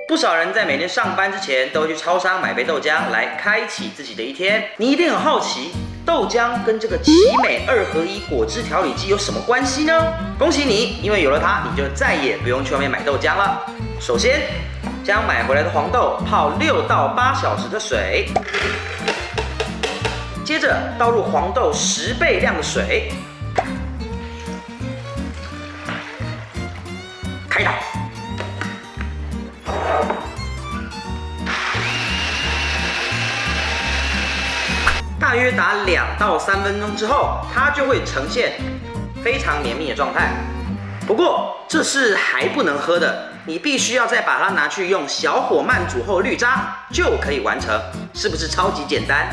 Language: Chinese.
不少人在每天上班之前都会去超商买杯豆浆来开启自己的一天。你一定很好奇，豆浆跟这个奇美2合1果汁调理机有什么关系呢？恭喜你，因为有了它，你就再也不用去外面买豆浆了。首先，将买回来的黄豆泡6到8小时的水，接着倒入黄豆10倍量的水，开打。大约打2到3分钟之后，它就会呈现非常绵密的状态。不过这是还不能喝的，你必须要再把它拿去用小火慢煮后滤渣，就可以完成。是不是超级简单？